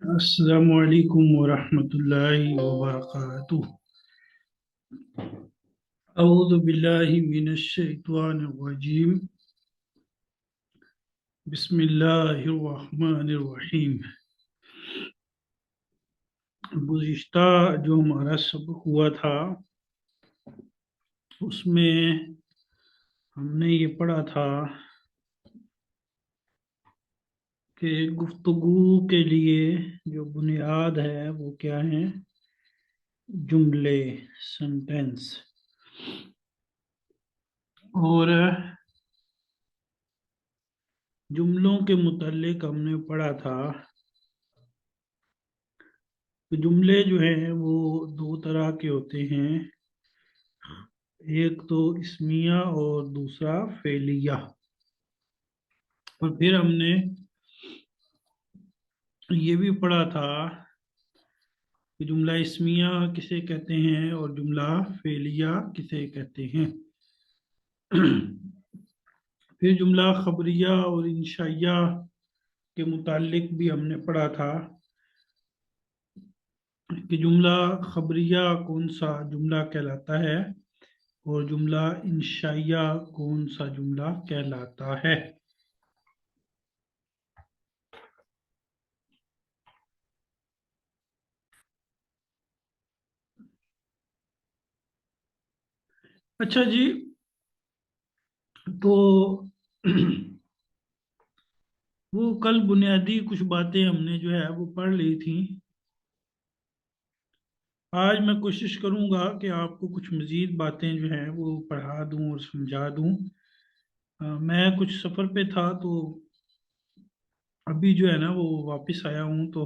السلام علیکم ورحمۃ اللہ وبرکاتہ۔ اعوذ باللہ من الشیطان الرجیم، بسم اللہ الرحمن الرحیم۔ گزشتہ جو ہمارا سبق ہوا تھا اس میں ہم نے یہ پڑھا تھا کہ گفتگو کے لیے جو بنیاد ہے وہ کیا ہے؟ جملے، سینٹینس۔ اور جملوں کے متعلق ہم نے پڑھا تھا کہ جملے جو ہیں وہ دو طرح کے ہوتے ہیں، ایک تو اسمیہ اور دوسرا فعلیہ۔ اور پھر ہم نے یہ بھی پڑھا تھا کہ جملہ اسمیہ کسے کہتے ہیں اور جملہ فعلیہ کسے کہتے ہیں۔ پھر جملہ خبریہ اور انشائیہ کے متعلق بھی ہم نے پڑھا تھا کہ جملہ خبریہ کون سا جملہ کہلاتا ہے اور جملہ انشائیہ کون سا جملہ کہلاتا ہے۔ اچھا جی، تو وہ کل بنیادی کچھ باتیں ہم نے جو ہے وہ پڑھ لی تھیں۔ آج میں کوشش کروں گا کہ آپ کو کچھ مزید باتیں جو ہیں وہ پڑھا دوں اور سمجھا دوں۔ میں کچھ سفر پہ تھا تو ابھی جو ہے نا وہ واپس آیا ہوں، تو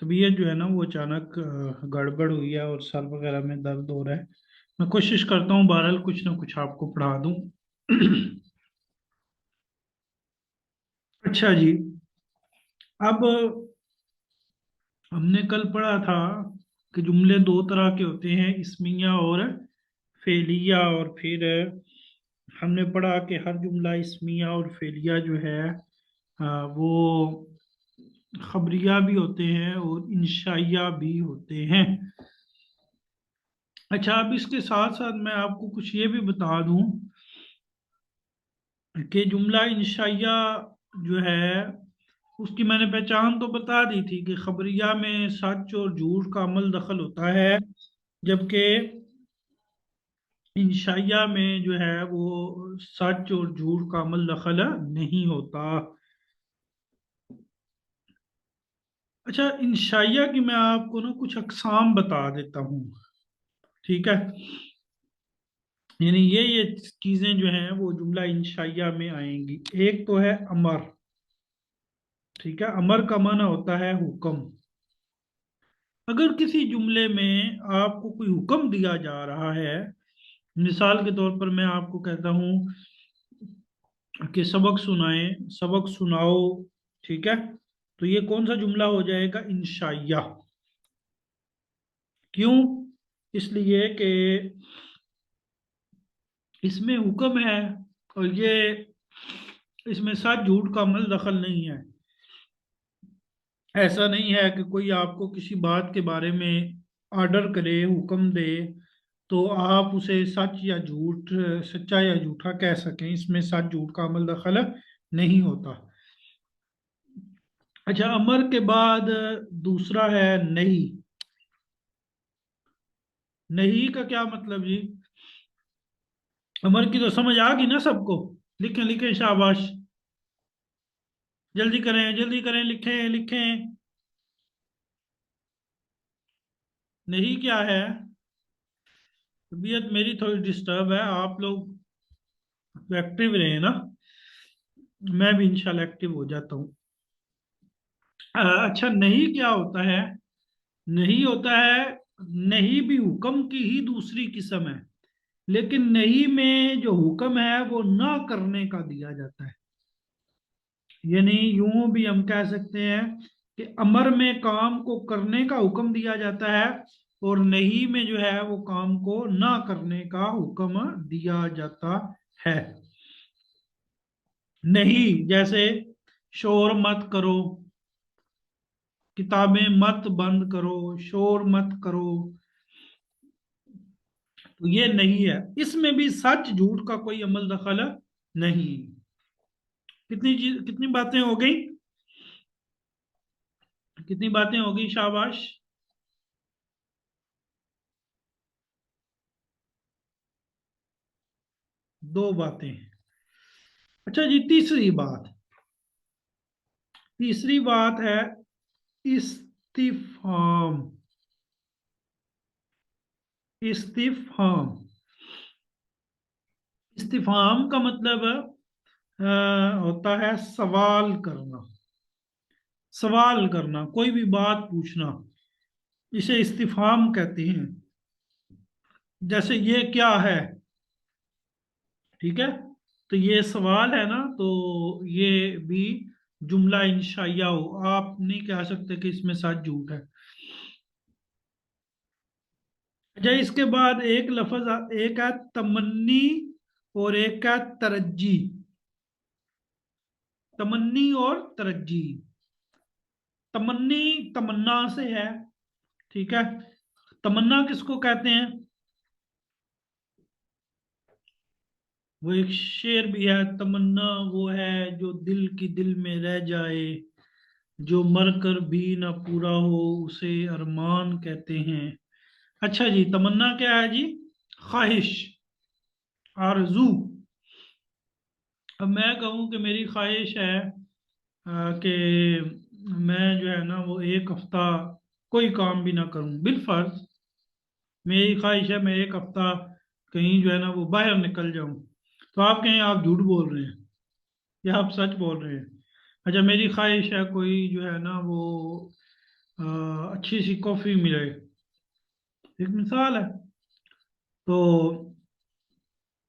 طبیعت جو ہے نا وہ اچانک گڑبڑ ہوئی ہے اور سر وغیرہ میں درد ہو رہا ہے۔ میں کوشش کرتا ہوں بہرحال کچھ نہ کچھ آپ کو پڑھا دوں۔ اچھا جی، اب ہم نے کل پڑھا تھا کہ جملے دو طرح کے ہوتے ہیں، اسمیہ اور فعلیہ، اور پھر ہم نے پڑھا کہ ہر جملہ اسمیہ اور فعلیہ جو ہے وہ خبریہ بھی ہوتے ہیں اور انشائیہ بھی ہوتے ہیں۔ اچھا، اب اس کے ساتھ ساتھ میں آپ کو کچھ یہ بھی بتا دوں کہ جملہ انشائیہ جو ہے اس کی میں نے پہچان تو بتا دی تھی کہ خبریہ میں سچ اور جھوٹ کا عمل دخل ہوتا ہے، جبکہ انشائیہ میں جو ہے وہ سچ اور جھوٹ کا عمل دخل نہیں ہوتا۔ اچھا، انشائیہ کی میں آپ کو نا کچھ اقسام بتا دیتا ہوں، ٹھیک ہے؟ یعنی یہ چیزیں جو ہیں وہ جملہ انشائیہ میں آئیں گی۔ ایک تو ہے امر، ٹھیک ہے؟ امر کا معنی ہوتا ہے حکم۔ اگر کسی جملے میں آپ کو کوئی حکم دیا جا رہا ہے، مثال کے طور پر میں آپ کو کہتا ہوں کہ سبق سنائیں، سبق سناؤ، ٹھیک ہے؟ تو یہ کون سا جملہ ہو جائے گا؟ انشائیہ۔ کیوں؟ اس لیے کہ اس میں حکم ہے اور یہ اس میں سچ جھوٹ کا عمل دخل نہیں ہے۔ ایسا نہیں ہے کہ کوئی آپ کو کسی بات کے بارے میں آرڈر کرے، حکم دے، تو آپ اسے سچ یا جھوٹ، سچا یا جھوٹا کہہ سکیں۔ اس میں سچ جھوٹ کا عمل دخل نہیں ہوتا۔ اچھا، امر کے بعد دوسرا ہے نہیں۔ نہیں کا کیا مطلب جی؟ امر کی تو سمجھ آ گئی نا سب کو؟ لکھیں لکھیں، شاباش، جلدی کریں جلدی کریں، لکھیں لکھیں۔ نہیں کیا ہے؟ طبیعت میری تھوڑی ڈسٹرب ہے، آپ لوگ ایکٹیو رہے نا، میں بھی انشاءاللہ ایکٹیو ہو جاتا ہوں۔ اچھا، نہیں کیا ہوتا ہے؟ نہیں ہوتا ہے، نہیں بھی حکم کی ہی دوسری قسم ہے، لیکن نہیں میں جو حکم ہے وہ نہ کرنے کا دیا جاتا ہے۔ یعنی یوں بھی ہم کہہ سکتے ہیں کہ امر میں کام کو کرنے کا حکم دیا جاتا ہے اور نہیں میں جو ہے وہ کام کو نہ کرنے کا حکم دیا جاتا ہے۔ نہیں جیسے شور مت کرو، किताबें मत बंद करो, शोर मत करो, तो ये नहीं है। इसमें भी सच झूठ का कोई अमल दखल नहीं। कितनी बातें हो गई? कितनी बातें हो गई? शाबाश। दो बातें। अच्छा जी, तीसरी बात। तीसरी बात है इस्तिफाम। इस्तिफाम। इस्तिफाम का मतलब होता है सवाल करना। सवाल करना, कोई भी बात पूछना, इसे इस्तिफाम कहते हैं। जैसे ये क्या है? ठीक है, तो ये सवाल है ना, तो ये भी जुमला इंशाइया हो। आप नहीं कह सकते कि इसमें सच झूठ है। अच्छा, इसके बाद एक लफ्ज, एक है तमन्नी और एक है तरज्जी। तमन्नी और तरज्जी। तमन्नी तमन्ना से है। ठीक है, तमन्ना किसको कहते हैं? वो एक शेर भी है, तमन्ना वो है जो दिल की दिल में रह जाए, जो मरकर भी ना पूरा हो उसे अरमान कहते हैं। अच्छा जी, तमन्ना क्या है जी? ख्वाहिश, आरजू। अब मैं कहूँ कि मेरी ख्वाहिश है कि मैं जो है ना वो एक हफ्ता कोई काम भी ना करूं, बिलफर्ज मेरी ख्वाहिश है मैं एक हफ्ता कहीं जो है ना वो बाहर निकल जाऊं, तो आप कहें आप झूठ बोल रहे हैं या आप सच बोल रहे हैं? अच्छा, मेरी ख्वाहिश है कोई जो है ना वो अ, अच्छी सी कॉफी मिले, एक मिसाल है। तो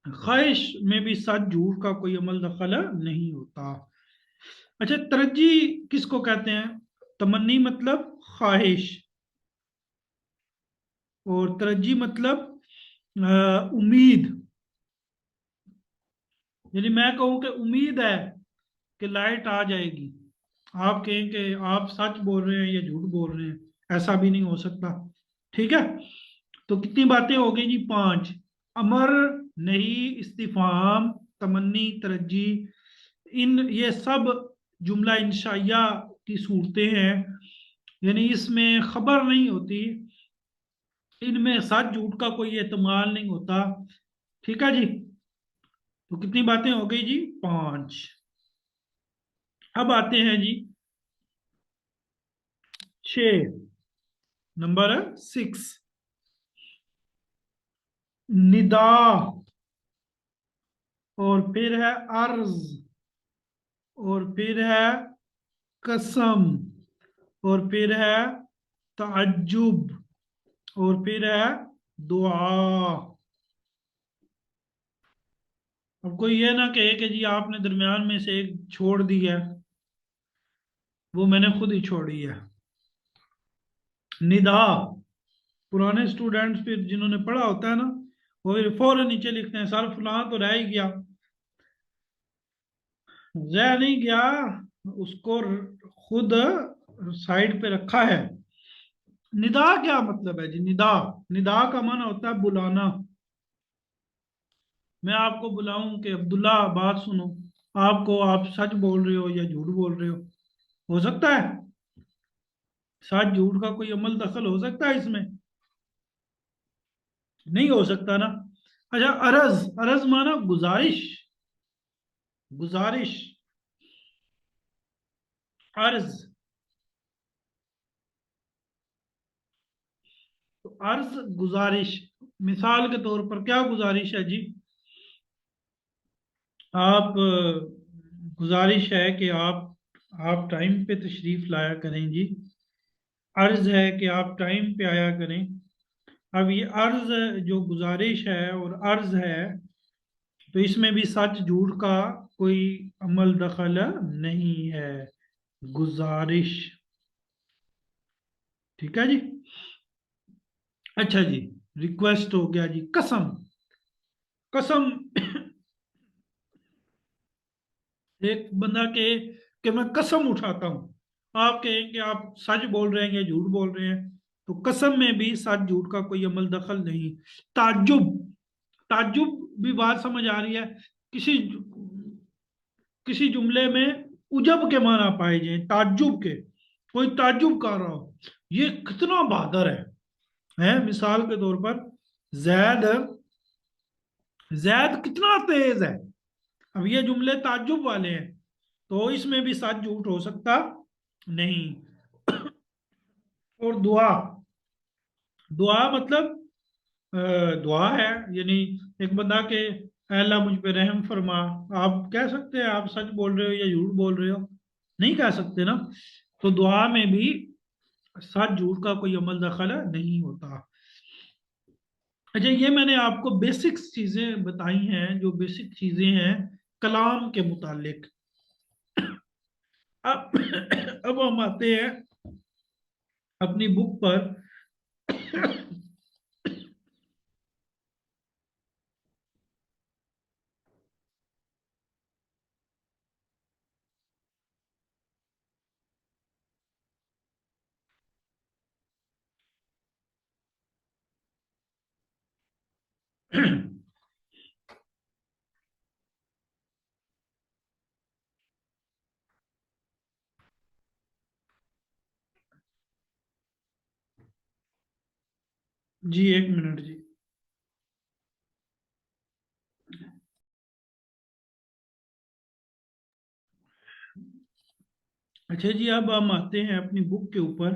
ख्वाहिश में भी सच झूठ का कोई अमल दखल नहीं होता। अच्छा, तरज्जी किसको कहते हैं? तमन्नी मतलब ख्वाहिश, और तरज्जी मतलब उम्मीद। यानी मैं कहूँ कि उम्मीद है कि लाइट आ जाएगी, आप कहें कि आप सच बोल रहे हैं या झूठ बोल रहे हैं, ऐसा भी नहीं हो सकता। ठीक है, तो कितनी बातें हो गई जी? पांच। अमर, नहीं, इस्तिफाम, तमन्नी, तरज्जी, इन ये सब जुमला इंशाइया की सूरतें हैं, यानी इसमें खबर नहीं होती, इनमें सच झूठ का कोई एहतमाल नहीं होता। ठीक है जी, तो कितनी बातें हो गई जी? पांच। अब आते हैं जी छ, नंबर 6, निदा, और फिर है अर्ज, और फिर है कसम, और फिर है ताज्जुब, और फिर है दुआ। अब कोई ये ना कहे कि जी आपने दरमियान में से एक छोड़ दी है, वो मैंने खुद ही छोड़ी है। निदा, पुराने स्टूडेंट्स फिर जिन्होंने पढ़ा होता है ना, वो फिर फौरन नीचे लिखते हैं सर फलां तो रह ही गया। रह नहीं गया, उसको खुद साइड पे रखा है। निदा क्या मतलब है जी? निदा, निदा का माना होता है बुलाना। मैं आपको बुलाऊं कि अब्दुल्ला बात सुनो, आपको, आप सच बोल रहे हो या झूठ बोल रहे हो सकता है? सच झूठ का कोई अमल दखल हो सकता है इसमें? नहीं हो सकता ना। अच्छा, अरज, अरज माना गुजारिश। गुजारिश, अर्ज। तो अर्ज, गुजारिश। मिसाल के तौर पर क्या गुजारिश है जी? आप गुजारिश है कि आप टाइम पे तशरीफ लाया करें जी। अर्ज है कि आप टाइम पे आया करें। अब ये अर्ज जो गुजारिश है और अर्ज है, तो इसमें भी सच झूठ का कोई अमल दखल नहीं है। गुजारिश। ठीक है जी। अच्छा जी, रिक्वेस्ट हो गया जी। कसम, कसम एक बंदा के कि मैं कसम उठाता हूं, آپ کہیں کہ آپ سچ بول رہے ہیں یا جھوٹ بول رہے ہیں، تو قسم میں بھی سچ جھوٹ کا کوئی عمل دخل نہیں۔ تعجب، تعجب بھی بات سمجھ آ رہی ہے؟ کسی کسی جملے میں عجب کے معنی پائے جائیں، تعجب کے، کوئی تعجب کر رہا ہو یہ کتنا بہادر ہے، مثال کے طور پر زید، زید کتنا تیز ہے، اب یہ جملے تعجب والے ہیں، تو اس میں بھی سچ جھوٹ ہو سکتا نہیں۔ اور دعا، دعا مطلب دعا ہے، یعنی ایک بندہ کہ اے اللہ مجھ پہ رحم فرما، آپ کہہ سکتے ہیں آپ سچ بول رہے ہو یا جھوٹ بول رہے ہو؟ نہیں کہہ سکتے نا۔ تو دعا میں بھی سچ جھوٹ کا کوئی عمل دخل نہیں ہوتا۔ اچھا، یہ میں نے آپ کو بیسکس چیزیں بتائی ہیں، جو بیسک چیزیں ہیں کلام کے متعلق۔ اب اب ہم آتے ہیں اپنی بک پر۔ جی ایک منٹ جی۔ اچھا جی، اب ہم آتے ہیں اپنی بک کے اوپر۔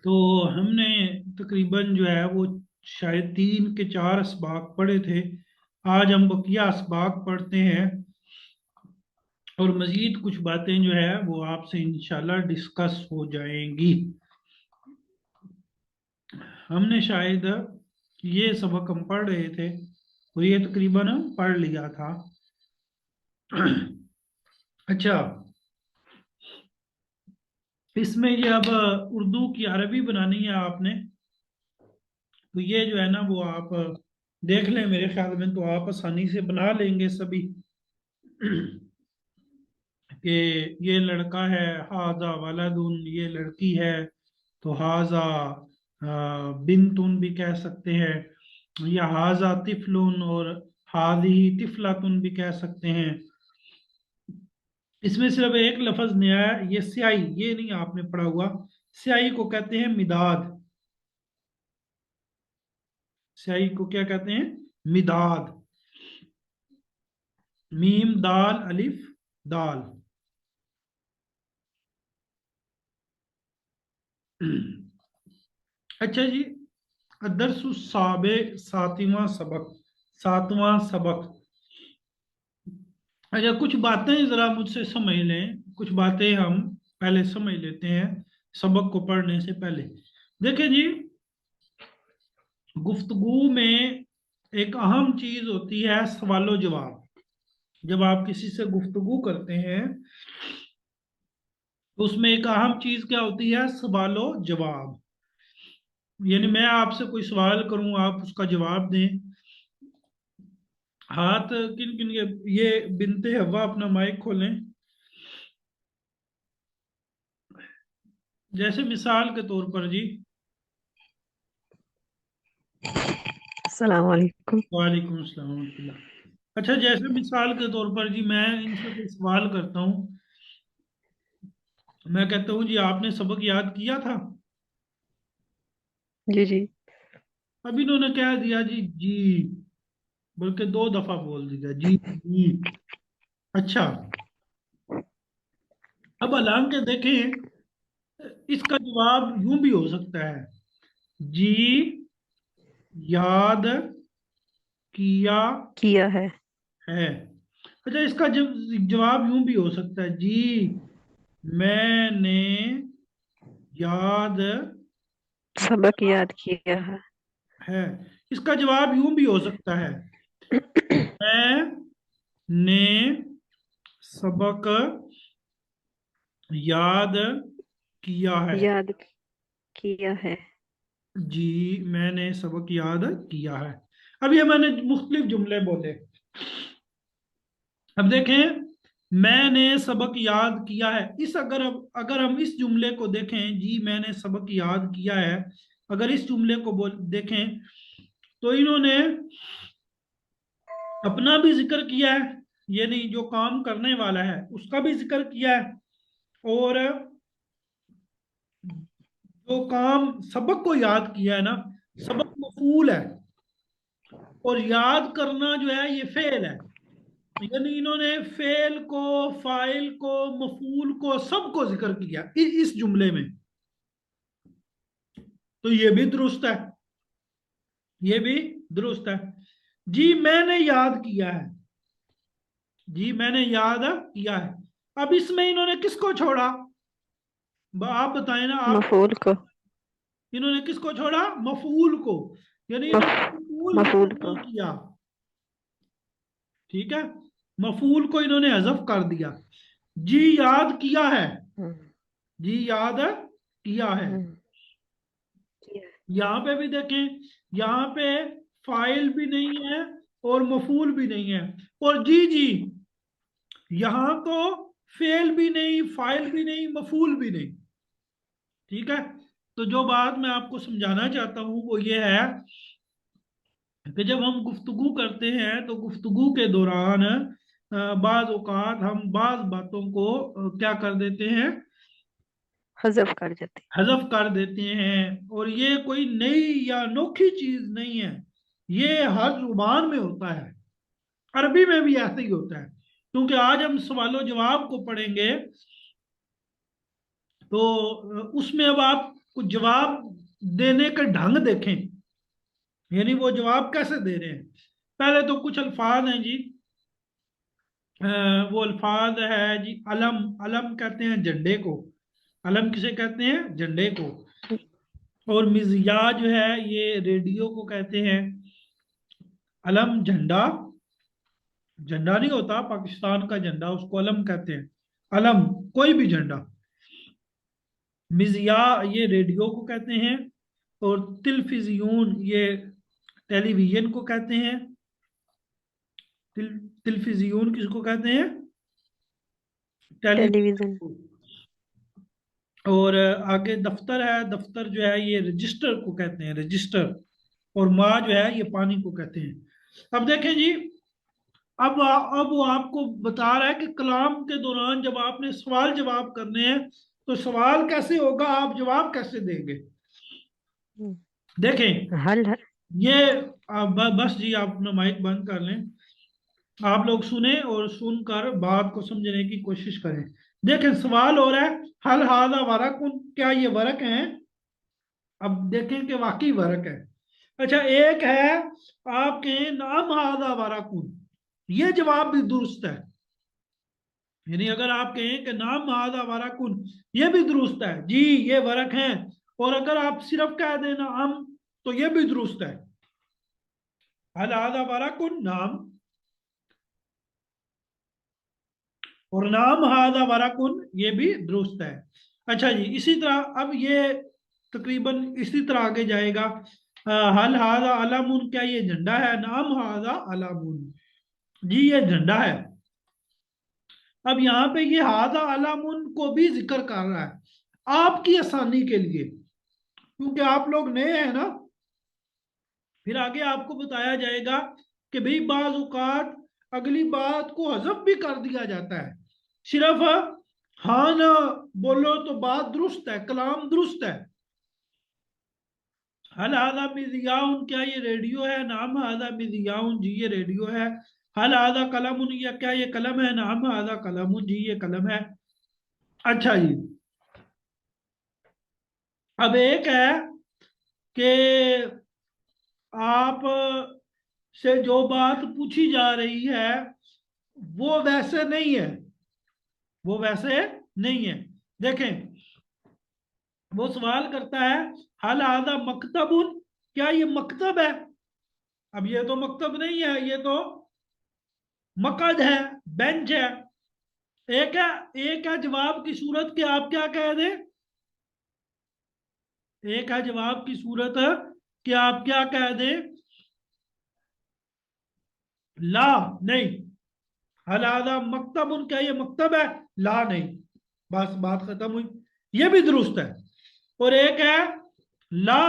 تو ہم نے تقریباً جو ہے وہ شاید 3 کے 4 اسباق پڑھے تھے، آج ہم بقیہ اسباق پڑھتے ہیں، اور مزید کچھ باتیں جو ہے وہ آپ سے انشاءاللہ ڈسکس ہو جائیں گی۔ ہم نے شاید یہ سبق ہم پڑھ رہے تھے اور یہ تقریباً ہم پڑھ لیا تھا۔ اچھا، اس میں یہ اب اردو کی عربی بنانی ہے آپ نے، تو یہ جو ہے نا وہ آپ دیکھ لیں، میرے خیال میں تو آپ آسانی سے بنا لیں گے سبھی، کہ یہ لڑکا ہے، ہاذا ولدن، یہ لڑکی ہے، تو ہاذا بنتن بھی کہہ سکتے ہیں، یا ہاذا طفلن اور ہاذی طفلتن بھی کہہ سکتے ہیں۔ اس میں صرف ایک لفظ نیا ہے، یہ سیاہی، یہ نہیں آپ نے پڑھا ہوا، سیاہی کو کہتے ہیں مداد، سیاہی کو کیا کہتے ہیں؟ مداد، میم دال الف دال۔ اچھا جی، الدرس السابع، 7واں سبق، 7واں سبق۔ اچھا، کچھ باتیں ذرا مجھ سے سمجھ لیں، کچھ باتیں ہم پہلے سمجھ لیتے ہیں سبق کو پڑھنے سے پہلے۔ دیکھیں جی، گفتگو میں ایک اہم چیز ہوتی ہے سوال و جواب۔ جب آپ کسی سے گفتگو کرتے ہیں تو اس میں ایک اہم چیز کیا ہوتی ہے؟ سوال و جواب۔ یعنی میں آپ سے کوئی سوال کروں، آپ اس کا جواب دیں۔ ہاتھ کن کن کے؟ یہ بنت حوا اپنا مائک کھولیں۔ جیسے مثال کے طور پر جی، السلام علیکم۔ وعلیکم السلام ورحمۃ اللہ۔ اچھا، جیسے مثال کے طور پر جی میں ان سے کوئی سوال کرتا ہوں، میں کہتا ہوں جی آپ نے سبق یاد کیا تھا؟ جی جی۔ اب انہوں نے کہہ دیا جی جی، بلکہ 2 دفعہ بول دیا جی جی۔ اچھا، اب حالانکہ دیکھیں اس کا جواب یوں بھی ہو سکتا ہے، جی یاد کیا ہے۔ ہے۔ اچھا، اس کا جواب یوں بھی ہو سکتا ہے، جی میں نے یاد سبق یاد کیا ہے۔ ہے۔ اس کا جواب یوں بھی ہو سکتا ہے، میں نے سبق یاد کیا ہے۔ یاد کیا ہے۔ جی میں نے سبق یاد کیا ہے۔ اب یہ میں نے مختلف جملے بولے، اب دیکھیں میں نے سبق یاد کیا ہے، اس اگر ہم اس جملے کو دیکھیں، جی میں نے سبق یاد کیا ہے، اگر اس جملے کو دیکھیں تو انہوں نے اپنا بھی ذکر کیا ہے، یعنی جو کام کرنے والا ہے اس کا بھی ذکر کیا ہے، اور جو کام سبق کو یاد کیا ہے نا، سبق مفعول ہے، اور یاد کرنا جو ہے یہ فعل ہے، یعنی انہوں نے فعل کو، فاعل کو، مفعول کو، سب کو ذکر کیا اس جملے میں، تو یہ بھی درست ہے، یہ بھی درست ہے۔ جی میں نے یاد کیا ہے، جی میں نے یاد کیا ہے، اب اس میں انہوں نے کس کو چھوڑا؟ آپ بتائیں نا آپ، مفعول کو، انہوں نے کس کو چھوڑا؟ مفعول کو، یعنی انہوں نے مفعول ذکر مفعول کو۔ نہیں کیا، ٹھیک ہے، مفعول کو انہوں نے حذف کر دیا۔ جی یاد کیا ہے، ہوں، جی یاد کیا ہے، ہوں، کیا ہے۔ یہاں پہ بھی دیکھیں، یہاں پہ فائل بھی نہیں ہے اور مفعول بھی نہیں ہے، اور جی جی یہاں تو فعل بھی نہیں، فائل بھی نہیں، مفعول بھی نہیں، ٹھیک ہے۔ تو جو بات میں آپ کو سمجھانا چاہتا ہوں وہ یہ ہے کہ جب ہم گفتگو کرتے ہیں تو گفتگو کے دوران بعض اوقات ہم بعض باتوں کو کیا کر دیتے ہیں؟ حذف کر جاتے حذف کر دیتے ہیں، اور یہ کوئی نئی یا انوکھی چیز نہیں ہے، یہ ہر زبان میں ہوتا ہے، عربی میں بھی ایسا ہی ہوتا ہے، کیونکہ آج ہم سوال و جواب کو پڑھیں گے تو اس میں اب آپ کو جواب دینے کا ڈھنگ دیکھیں، یعنی وہ جواب کیسے دے رہے ہیں۔ پہلے تو کچھ الفاظ ہیں جی، وہ الفاظ ہے جی، علم، علم کہتے ہیں جھنڈے کو، علم کسے کہتے ہیں؟ جھنڈے کو، ہیں۔ اور مزیا جو ہے یہ ریڈیو کو کہتے ہیں، علم جھنڈا، جھنڈا نہیں ہوتا پاکستان کا جھنڈا، اس کو علم کہتے ہیں، علم کوئی بھی جھنڈا، مزیا یہ ریڈیو کو کہتے ہیں، اور تلفزیون یہ ٹیلی ویژن کو کہتے ہیں، تلفزیون کس کو کہتے ہیں؟ ٹیلی ٹیلی ویژن۔ ویژن۔ اور آگے دفتر ہے، دفتر جو ہے یہ رجسٹر کو کہتے ہیں، رجسٹر، اور ماں جو ہے یہ پانی کو کہتے ہیں۔ اب دیکھیں جی، اب وہ آپ کو بتا رہا ہے کہ کلام کے دوران جب آپ نے سوال جواب کرنے ہیں تو سوال کیسے ہوگا، آپ جواب کیسے دیں گے؟ ہوں، دیکھیں حل ہے۔ یہ بس جی آپ اپنا مائک بند کر لیں، آپ لوگ سنیں اور سن کر بات کو سمجھنے کی کوشش کریں۔ دیکھیں سوال ہو رہا ہے، حل ہاذا ورقن، کیا یہ ورق ہیں؟ اب دیکھیں کہ واقعی ورق ہے۔ اچھا ایک ہے آپ کہیں نام ہاذا ورقن، یہ جواب بھی درست ہے، یعنی اگر آپ کہیں کہ نام ہاذا ورقن یہ بھی درست ہے، جی یہ ورق ہیں، اور اگر آپ صرف کہہ دیں نام تو یہ بھی درست ہے، حل ہاذا ورقن نام، اور نام ہاذا ورقن یہ بھی درست ہے۔ اچھا جی اسی طرح اب یہ تقریباً اسی طرح آگے جائے گا، حل ہاذا علم، کیا یہ جھنڈا ہے؟ نام ہاذا علم، جی یہ جھنڈا ہے۔ اب یہاں پہ یہ ہاذا علم کو بھی ذکر کر رہا ہے آپ کی آسانی کے لیے، کیونکہ آپ لوگ نئے ہیں نا، پھر آگے آپ کو بتایا جائے گا کہ بھئی بعض اوقات اگلی بات کو حذف بھی کر دیا جاتا ہے، صرف ہاں نہ بولو تو بات درست ہے، کلام درست ہے۔ حل ہاذا مذیاع، کیا یہ ریڈیو ہے؟ نعم ہاذا مذیاع، جی یہ ریڈیو ہے۔ حل ہاذا قلم، یا کیا یہ قلم ہے؟ نعم ہاذا قلم، جی یہ قلم ہے۔ اچھا جی اب ایک ہے کہ آپ سے جو بات پوچھی جا رہی ہے وہ ویسے نہیں ہے، وہ ویسے نہیں ہے۔ دیکھیں وہ سوال کرتا ہے حل ہاذا مکتب، کیا یہ مکتب ہے؟ اب یہ تو مکتب نہیں ہے، یہ تو مقعد ہے، بینچ ہے۔ ایک ہے جواب کی صورت کہ آپ کیا کہہ دیں، ایک ہے جواب کی صورت کہ آپ کیا کہہ دیں، لا نہیں، हल हादा मकतबुन, क्या ये मकतब है? ला नहीं। बस बात खत्म हुई। ये भी दुरुस्त है। और एक है ला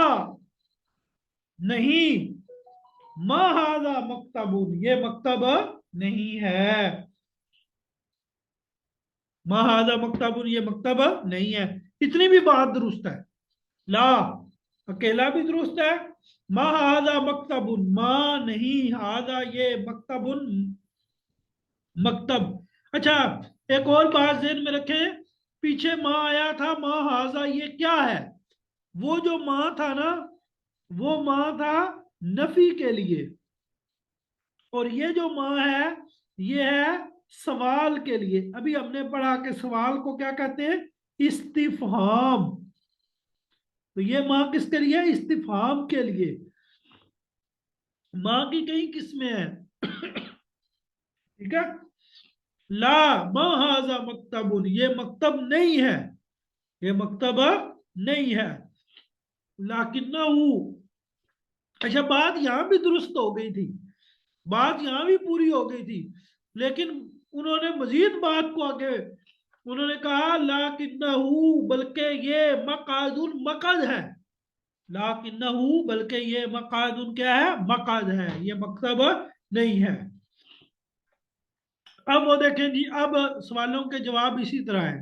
नहीं, मा हादा मकतबुन, ये मकतब नहीं है। मा हादा मकतबुन, ये मकतब नहीं है। इतनी भी बात दुरुस्त है। ला अकेला भी दुरुस्त है। मा हादा मकतबुन, माँ नहीं, हादा ये मकतबुन, मकतब। अच्छा, एक और बात ज़हन में रखें। पीछे माँ आया था, माँ हाजा, ये क्या है? वो जो माँ था ना, वो माँ था नफी के लिए। और ये जो माँ है, ये है सवाल के लिए। अभी हमने पढ़ा कि सवाल को क्या कहते हैं? इस्तिफहाम। तो ये माँ किसके लिए? इस्तिफहाम के लिए। माँ की कई किस्में हैं। ठीक है। ला मा हाजा मकतबुन, ये मकतब नहीं है, ये मकतब नहीं है। लाकिन्नहु, अच्छा बात यहां भी दुरुस्त हो गई थी, बात यहां भी पूरी हो गई थी, लेकिन उन्होंने मजीद बात को आगे, उन्होंने कहा लाकिन्नहु, बल्कि ये मकादुन मकद है। लाकिन्नहु, बल्कि ये मकादुन क्या है? मकद है, ये मकतब नहीं है। अब वो देखें जी, अब सवालों के जवाब इसी तरह है।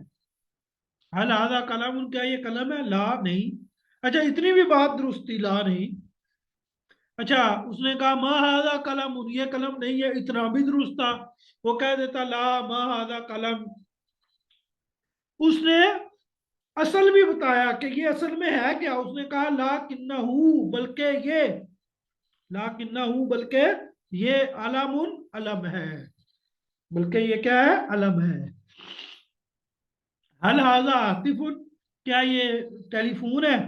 हल आधा कलम, क्या ये कलम है? ला नहीं। अच्छा, इतनी भी बात दुरुस्त थी, ला नहीं। अच्छा, उसने कहा मा हादा कलम, ये कलम नहीं है, इतना भी दुरुस्त था। वो कह देता ला मा हादा कलम। उसने असल भी बताया कि ये असल में है क्या। उसने कहा ला किन्ना हूँ, बल्कि ये, ला किन्ना हूँ, बल्कि ये अलमुन, अलम है। बल्कि ये क्या है? अलम है। हल हाजा हातिफुन, क्या ये टेलीफोन है?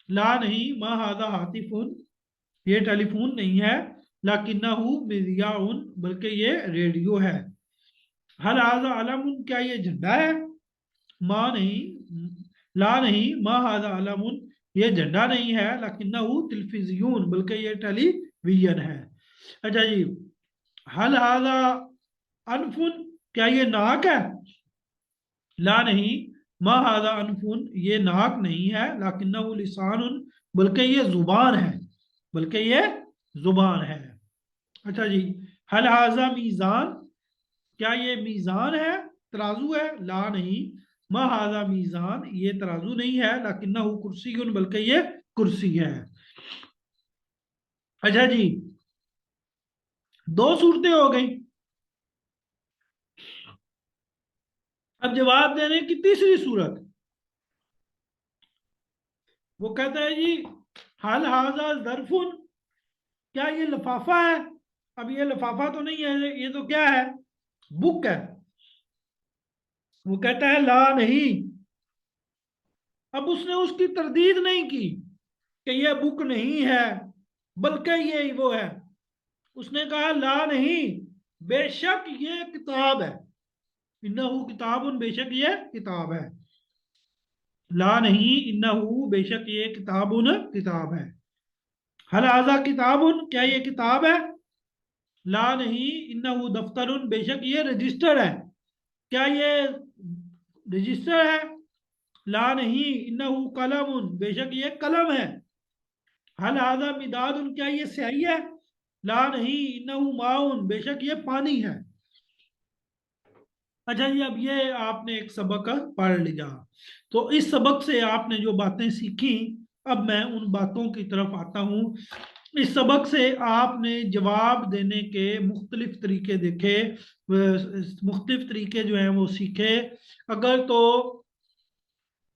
ला नहीं, मा हाजा हातिफुन, ये टेलीफोन नहीं है। लाकिन्नहु मिज़याउन, बल्कि ये रेडियो है। हल हाजा अलमुन, क्या ये झंडा है? माँ नहीं, ला नहीं, मा हाजा अलमुन, ये झंडा नहीं है। लाकिन्नहु तिलफिजियून, बल्कि ये टेलीविजन है। अच्छा जी, हल हाजा अनफुन, क्या ये नाक है? ला नहीं, मा हाजा अनफुन, ये नाक नहीं है। लाकिन्नहु लिसानुन, बल्कि ये जुबान है, बल्कि ये जुबान है। अच्छा जी, हल हाजा मीज़ान, क्या ये मीज़ान है? तराजू है? ला नहीं, मा हाजा मीज़ान, ये तराजू नहीं है। लाकिन्नहु कुर्सीयुन, बल्कि ये कुर्सी है। अच्छा जी, दो सूरतें हो गई। अब जवाब देने की तीसरी सूरत, वो कहता है जी हल हाजा ज़रफुन, क्या ये लिफाफा है? अब ये लिफाफा तो नहीं है, ये तो क्या है? बुक है। वो कहता है ला नहीं। अब उसने उसकी तरदीद नहीं की कि ये बुक नहीं है, बल्कि ये वो है। उसने कहा ला नहीं, बेशक ये किताब है। इन्नहु किताबुन, बेशक ये किताब है। ला नहीं, इन्नहु, बेशक ये किताबुन, किताब है। हल हाजा किताबुन, क्या ये किताब है? ला नहीं, इन्नहु दफ्तरुन, बेशक ये रजिस्टर है। क्या ये रजिस्टर है? ला नहीं, इन्नहु कलमुन, बेशक ये कलम है। हल हाजा मिदादुन, क्या ये स्याही है? ला नहीं, इन्नहु माउन, बेशक ये पानी है। अच्छा जी, अब ये आपने एक सबक पढ़ लिया। तो इस सबक से आपने जो बातें सीखी, अब मैं उन बातों की तरफ आता हूँ। इस सबक से आपने जवाब देने के मुख्तलिफ तरीके देखे, मुख्तलिफ तरीके जो हैं वो सीखे। अगर तो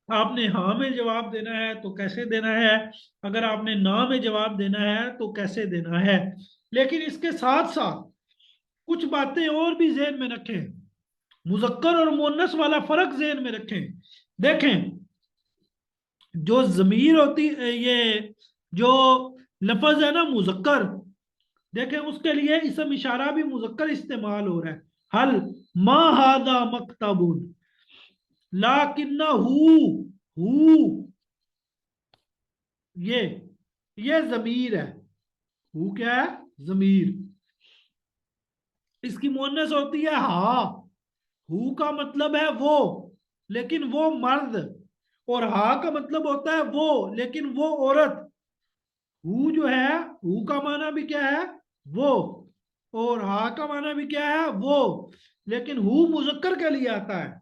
आपने हाँ में जवाब देना है तो कैसे देना है, अगर आपने ना में जवाब देना है तो कैसे देना है। लेकिन इसके साथ साथ कुछ बातें और भी जहन में रखें। मुजक्कर और मुन्नस वाला फर्क जहन में रखें। देखें, जो जमीर होती, ये जो लफज है ना मुजक्कर, देखें उसके लिए इसम इशारा भी मुजक्कर इस्तेमाल हो रहा है। हल मा हादा मकतबुन, लाकिन्ना हु, ये ये जमीर है। हु क्या है? जमीर। इसकी मुअन्नस होती है हा। हु का मतलब है वो, लेकिन वो मर्द। और हा का मतलब होता है वो, लेकिन वो औरत। हु जो है, हु का माना भी क्या है? वो। और हा का माना भी क्या है? वो। लेकिन हु मुजक्कर के लिए आता है,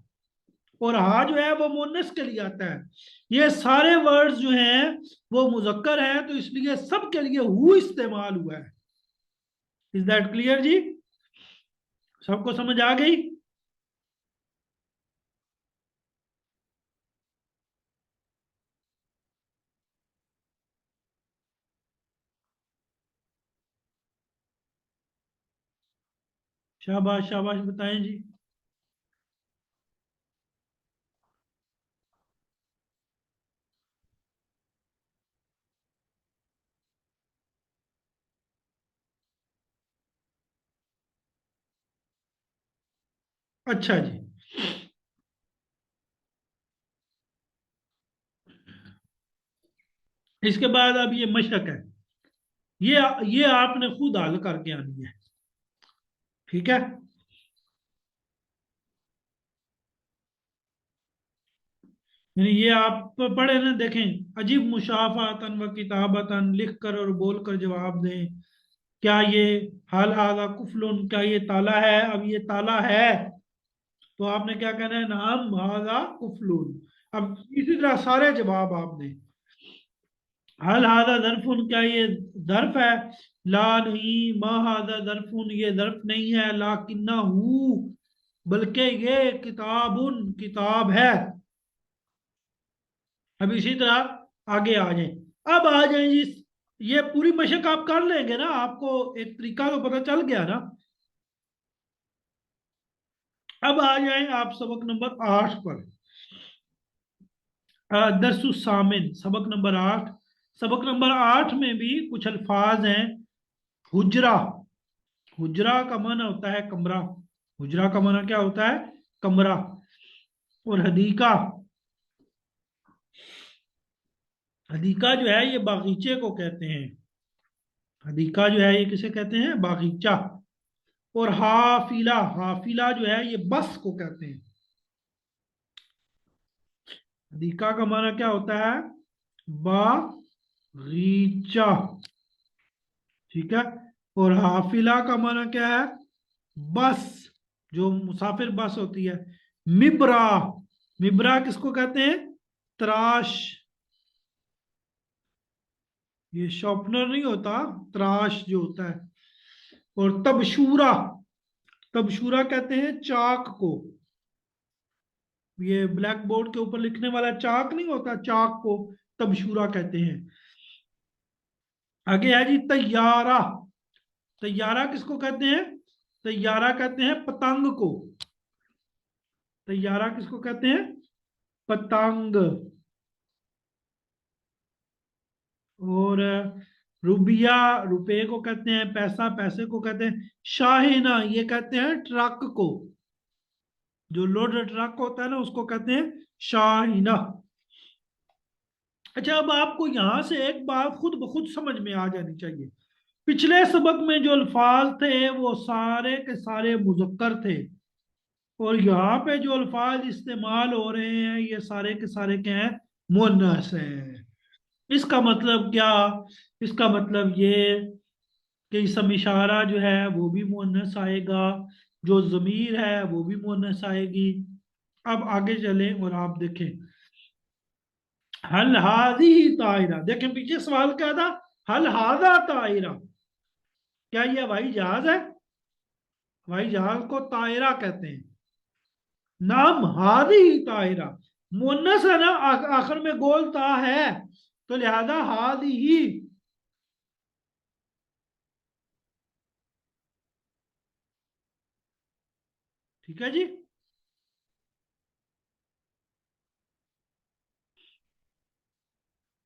और हा जो है वो मुन्नस के लिए आता है। ये सारे वर्ड्स जो हैं वो मुजक्कर है, तो इसलिए सब के लिए हु इस्तेमाल हुआ है। इज दैट क्लियर जी? सबको समझ आ गई? शाबाश शाबाश, बताएं जी। अच्छा जी। इसके बाद अब ये मशक है। ये आपने खुद हल करके आनी है। ठीक है। यानी ये आप पढ़े ना, देखें, अजीब मुशाफातन व किताबतन लिख कर और बोल कर जवाब दें। क्या ये हाल हादा कुफलुन, क्या ये ताला है? अब ये ताला है, तो आपने क्या कहना है? नाम हादा कुफलुन। अब इसी तरह सारे जवाब आप दें। हल हादा दरफुन, क्या ये दर्फ है? ला नहीं। मा हादा दरफुन, ये दर्फ नहीं है। ला किन्ना हु, बल्कि ये किताबुन, किताब है। अब इसी तरह आगे आ जाएं। अब आ जाएं जी। ये पूरी मशक आप कर लेंगे ना? आपको एक तरीका तो पता चल गया ना? अब आ जाएं आप सबक नंबर 8 पर। दरसुसामिन, सबक नंबर 8। सबक नंबर 8 में भी कुछ अल्फाज हैं। हुजरा। हुजरा का माना होता है कमरा। हुजरा का माना क्या होता है? कमरा। और हदीका, हदीका जो है ये बागीचे को कहते हैं। हदीका जो है ये किसे कहते हैं? बागीचा। और हाफिला, हाफिला जो है ये बस को कहते हैं। हदीका का माना क्या होता है? बागीचा। ठीक है। और हाफिला का माना क्या है? बस, जो मुसाफिर बस होती है। मिब्रा, मिब्रा किसको कहते हैं? त्राश। ये शॉर्पनर नहीं होता, त्राश जो होता है। और तबशूरा, तबशूरा कहते हैं चाक को। ये ब्लैक बोर्ड के ऊपर लिखने वाला चाक नहीं होता, चाक को तबशूरा कहते हैं। आगे है जी तैयारा। तैयारा किसको कहते हैं? तैयारा कहते हैं पतंग को। तैयारा किसको कहते हैं? पतंग। और रुबिया, रुपए को कहते हैं। पैसा, पैसे को कहते हैं। शाहीना, ये कहते हैं ट्रक को। जो लोड ट्रक होता है ना, उसको कहते हैं शाहीना। अच्छा, अब आपको यहां से एक बात खुद ब खुद समझ में आ जानी चाहिए। पिछले सबक में जो अल्फाज थे वो सारे के सारे मुजक्कर थे, और यहाँ पे जो अल्फाज इस्तेमाल हो रहे हैं ये सारे के सारे क्या हैं? मुन्नस हैं। इसका मतलब क्या? इसका मतलब ये कि इसम इशारा जो है वो भी मुअन्नस आएगा, जो जमीर है वो भी मुअन्नस आएगी। अब आगे चलें और आप देखें। हल हादी तायरा, देखें पीछे सवाल क्या था? हल हादा तायरा, क्या ये हवाई जहाज है? हवाई जहाज को तायरा कहते हैं। नाम हादी तायरा, मुअन्नस है ना, आखिर में गोल ता है, तो लिहाजा हादी ही। ठीक है जी।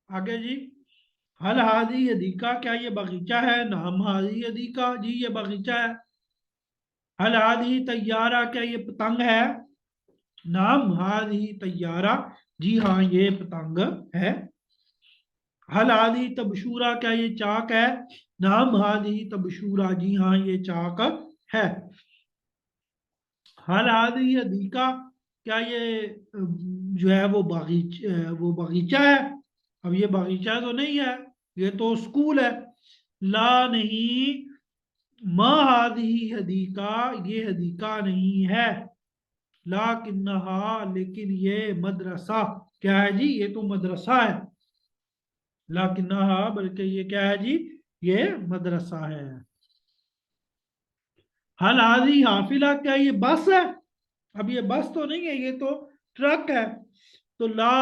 आगे जी। हल हादी यदीका, क्या ये बगीचा है? नाम हादी यदीका, जी ये बगीचा है। हल हादी तैयारा, क्या ये पतंग है? नाम हादी तैयारा, जी हाँ ये पतंग है। हल हादी तबशूरा, क्या ये चाक है? नाम हादी तबशूरा, जी हाँ ये चाक है। हल हादी हदीका, क्या ये जो है वो बगीचा है? अब ये बगीचा तो नहीं है, ये तो स्कूल है। ला नहीं, मा हादी हदीका, ये हदीका नहीं है। लाकिन्नहा, लेकिन ये मदरसा, क्या है जी? ये तो मदरसा है। लाकिन्नहा, बल्कि ये क्या है जी? ये मदरसा है। हल हादी हाफिला, क्या ये बस है? अब ये बस तो नहीं है, ये तो ट्रक है। तो ला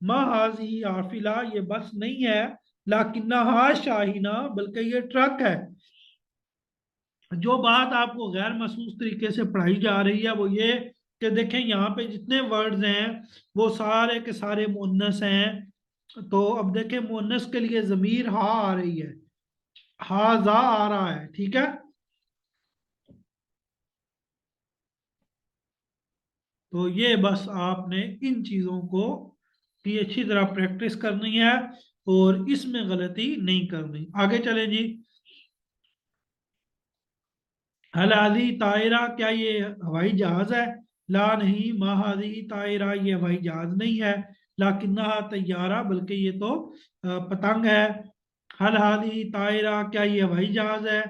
मा हाजी हाफिला, ये बस नहीं है। लाकिन्नहा शाहीना, बल्कि ये ट्रक है। जो बात आपको गैर महसूस तरीके से पढ़ाई जा रही है वो ये कि देखें यहाँ पे जितने वर्ड्स हैं वो सारे के सारे मुअन्नस हैं। तो अब देखें, मुअन्नस के लिए जमीर हा आ रही है, हा जा आ रहा है, ठीक है। तो ये बस आपने इन चीज़ों को की अच्छी तरह प्रैक्टिस करनी है और इसमें गलती नहीं करनी। आगे चलें जी। हल हादी तायरा, क्या ये हवाई जहाज है? ला नहीं, मा हादी तायरा, ये हवाई जहाज नहीं है। लाकिन्ना तैयारा, बल्कि ये तो पतंग है। हल हादी तायरा, क्या ये हवाई जहाज है?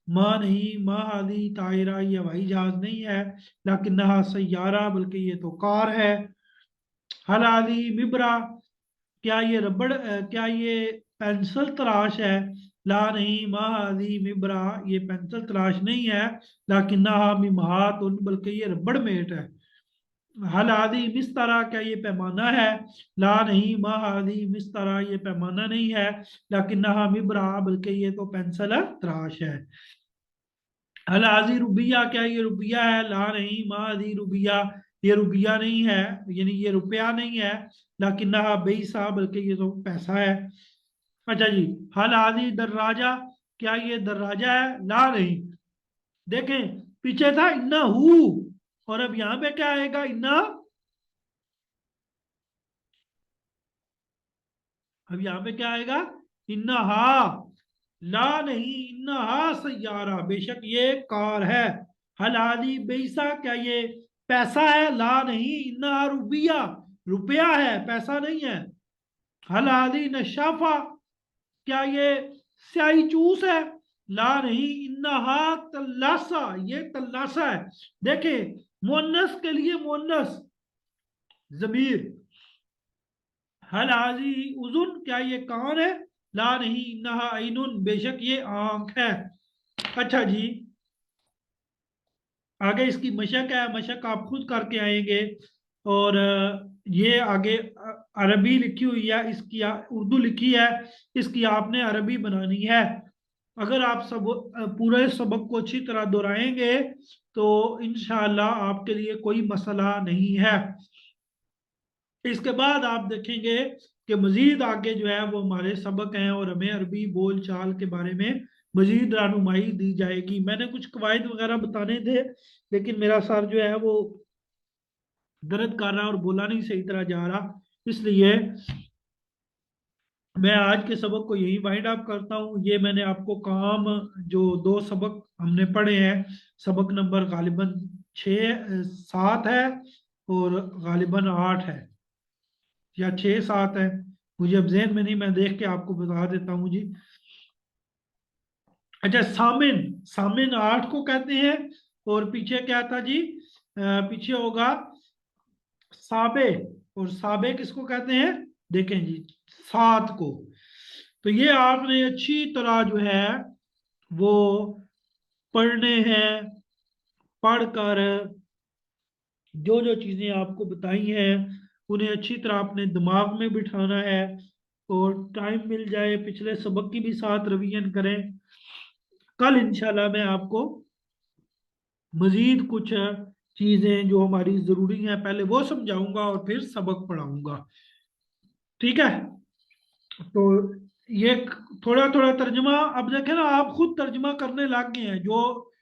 माँ नहीं, माँ हादी तायरा, ये हवाई जहाज नहीं है। लाकिन्ना सैयारा, बल्कि ये तो कार है। हल हादी मिबरा, क्या ये क्या ये पेंसिल तराश है? ला नहीं, मा हादी मिबरा, ये पेंसिल तराश नहीं है। लाकिन्ना मिमहातुन, बल्कि ये रबड़ मेट है। हल आदि मिस्तरा, क्या ये पैमाना है? ला नहीं, मा आदि मिस्तरा, ये पैमाना नहीं है। लेकिन नहा मिबरा, बल्कि ये तो पेंसिल तराश है। हल आजी रुबिया, क्या ये रुबिया है? ला नहीं, मा आदि रुबिया, ये रुबिया नहीं है, यानी ये रुपया नहीं है। लेकिन नहा बेईसा, बल्कि ये तो पैसा है। अच्छा जी। हल आदि दर्राजा, क्या ये दर्राजा है? ला नहीं। देखें, पीछे था इन्ना हु, और अब यहां पे क्या आएगा? इन्ना। अब यहाँ पे क्या आएगा? इन्ना हा। ला नहीं, इन्ना हा सैयारा, बेशक ये कार है। हल आदि बेईसा, क्या ये पैसा है? ला नहीं, इन्ना हा रुबिया, रुपया है, पैसा नहीं है। हल आदि नशाफा, क्या ये स्याही चूस है? ला नहीं, इन्ना हा तल्लासा, ये तल्लासा है। देखें, मुअन्नस के लिए मुअन्नस जमीर। हल हाजी उजुन, क्या ये कान है? ला नहीं, इन्नहा ऐनुन, बेशक ये आंख है। अच्छा जी। आगे इसकी मशक है, मशक आप खुद करके आएंगे। और ये आगे अरबी लिखी हुई है, इसकी उर्दू लिखी है, इसकी आपने अरबी बनानी है। अगर आप सब पूरे सबक को अच्छी तरह दोहराएंगे तो इंशाल्लाह आपके लिए कोई मसला नहीं है। इसके बाद आप देखेंगे कि मजीद आगे जो है वो हमारे सबक हैं और हमें अरबी बोल चाल के बारे में मजीद रहनुमाई दी जाएगी। मैंने कुछ कवायद वगैरह बताने थे, लेकिन मेरा सर जो है वो दर्द कर रहा और बोला नहीं सही तरह जा रहा, इसलिए मैं आज के सबक को यही वाइंड अप करता हूँ। ये मैंने आपको काम, जो दो सबक हमने पढ़े हैं, सबक नंबर गालिबन 6 7 है और गालिबन 8 है, या 6 7 है, मुझे अब जेहन में नहीं, मैं देख के आपको बता देता हूँ जी। अच्छा, सामिन, सामिन 8 को कहते हैं। और पीछे क्या था जी? पीछे होगा साबे, और साबे किसको कहते हैं? देखें जी, 7 को। तो ये आपने अच्छी तरह जो है वो पढ़ने हैं। पढ़कर जो जो चीज़ें आपको बताई हैं उन्हें अच्छी तरह अपने दिमाग में बिठाना है। और टाइम मिल जाए पिछले सबक की भी साथ रिवीजन करें। कल इंशाल्लाह मैं आपको मजीद कुछ चीज़ें जो हमारी ज़रूरी हैं पहले वो समझाऊंगा और फिर सबक पढ़ाऊंगा, ठीक है। तो ये थोड़ा थोड़ा तर्जमा, अब देखें ना, आप खुद तर्जमा करने लग गए हैं। जो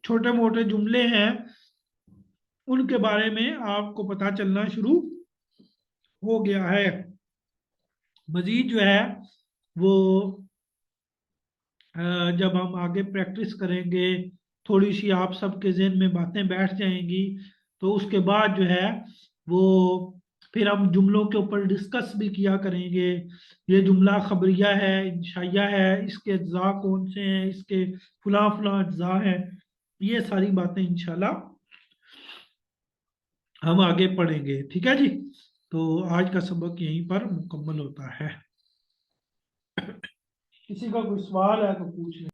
छोटे मोटे जुमले हैं उनके बारे में आपको पता चलना शुरू हो गया है। मजीद जो है वो जब हम आगे प्रैक्टिस करेंगे थोड़ी सी आप सबके ज़हन में बातें बैठ जाएंगी, तो उसके बाद जो है वो फिर हम जुमलों के ऊपर डिस्कस भी किया करेंगे। ये जुमला खबरिया है, इंशाइया है, इसके अज्जा कौन से हैं, इसके फुला फुला अज्जा है, ये सारी बातें इंशाल्लाह हम आगे पढ़ेंगे। ठीक है जी। तो आज का सबक यहीं पर मुकम्मल होता है। किसी का कोई सवाल है तो पूछ लें।